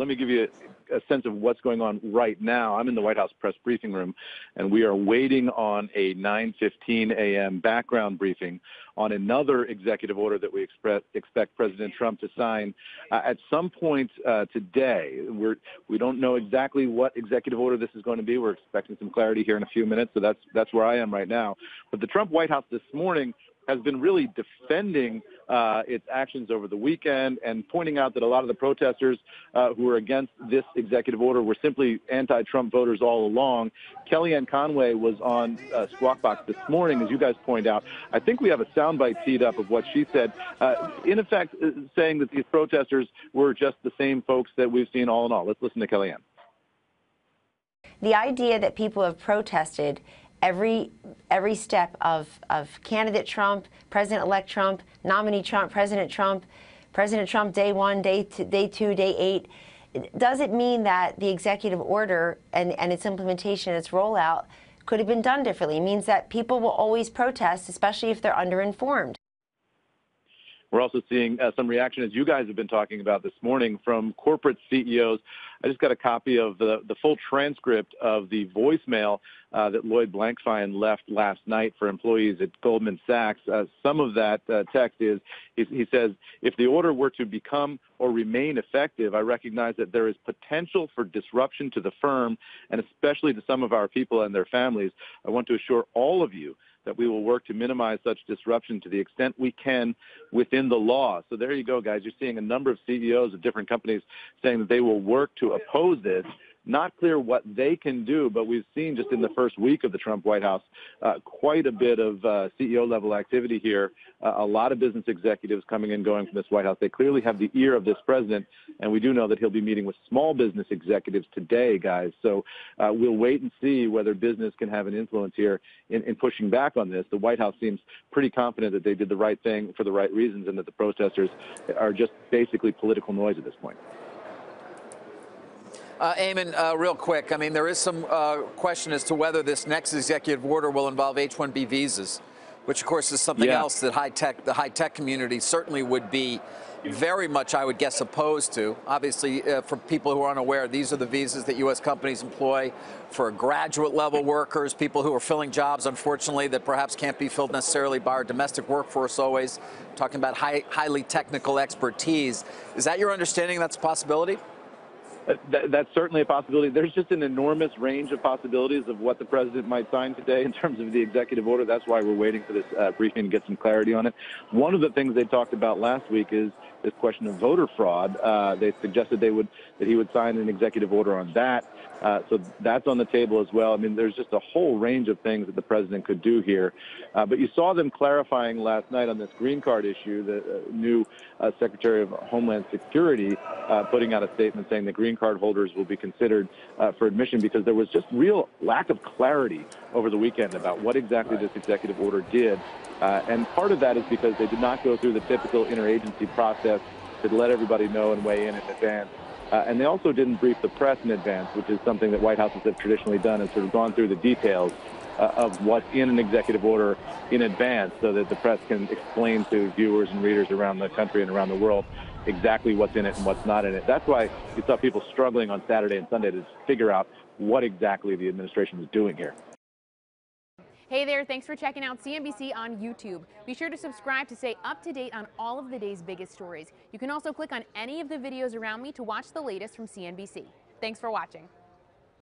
let me give you a sense of what's going on right now. I'm in the White House press briefing room, and we are waiting on a 9:15 a.m. background briefing on another executive order that we expect President Trump to sign at some point today. We don't know exactly what executive order this is going to be. We're expecting some clarity here in a few minutes, so that's where I am right now. But the Trump White House this morning has been really defending its actions over the weekend and pointing out that a lot of the protesters who were against this executive order were simply anti-Trump voters all along. Kellyanne Conway was on Squawk Box this morning, as you guys point out. I think we have a soundbite teed up of what she said, in effect saying that these protesters were just the same folks that we've seen all in all. Let's listen to Kellyanne. The idea that people have protested every step of candidate Trump, President-elect Trump, nominee Trump, President Trump day 1, day 2, day 8. Does it mean that the executive order and its implementation, its rollout, could have been done differently? It means that people will always protest, especially if they're underinformed. We're also seeing some reaction, as you guys have been talking about this morning, from corporate CEOs. I just got a copy of the full transcript of the voicemail that Lloyd Blankfein left last night for employees at Goldman Sachs. Some of that text is, he says, if the order were to become or remain effective, I recognize that there is potential for disruption to the firm and especially to some of our people and their families. I want to assure all of you that we will work to minimize such disruption to the extent we can within the law. So there you go, guys. You're seeing a number of CEOs of different companies saying that they will work to oppose this. Not clear what they can do, but we've seen just in the first week of the Trump White House quite a bit of CEO-level activity here. A lot of business executives coming and going from this White House. They clearly have the ear of this president, and we do know that he'll be meeting with small business executives today, guys. So we'll wait and see whether business can have an influence here in pushing back on this. The White House seems pretty confident that they did the right thing for the right reasons and that the protesters are just basically political noise at this point. Eamon, real quick, I mean, there is some question as to whether this next executive order will involve H-1B visas, which, of course, is something else that the high-tech community certainly would be very much, I would guess, opposed to. Obviously, for people who are unaware, these are the visas that U.S. companies employ for graduate-level workers, people who are filling jobs, unfortunately, that perhaps can't be filled necessarily by our domestic workforce always, talking about highly technical expertise. Is that your understanding that's a possibility? That's certainly a possibility. There's just an enormous range of possibilities of what the president might sign today in terms of the executive order. That's why we're waiting for this briefing to get some clarity on it. One of the things they talked about last week is this question of voter fraud. They suggested that he would sign an executive order on that. So that's on the table as well. I mean, there's just a whole range of things that the president could do here. But you saw them clarifying last night on this green card issue, the new Secretary of Homeland Security putting out a statement saying that green card holders will be considered for admission because there was just real lack of clarity over the weekend about what exactly this executive order did. And part of that is because they did not go through the typical interagency process to let everybody know and weigh in advance. And they also didn't brief the press in advance, which is something that White Houses have traditionally done, and sort of gone through the details of what's in an executive order in advance so that the press can explain to viewers and readers around the country and around the world exactly what's in it and what's not in it. That's why you saw people struggling on Saturday and Sunday to figure out what exactly the administration was doing here. Hey there, thanks for checking out CNBC on YouTube. Be sure to subscribe to stay up to date on all of the day's biggest stories. You can also click on any of the videos around me to watch the latest from CNBC. Thanks for watching.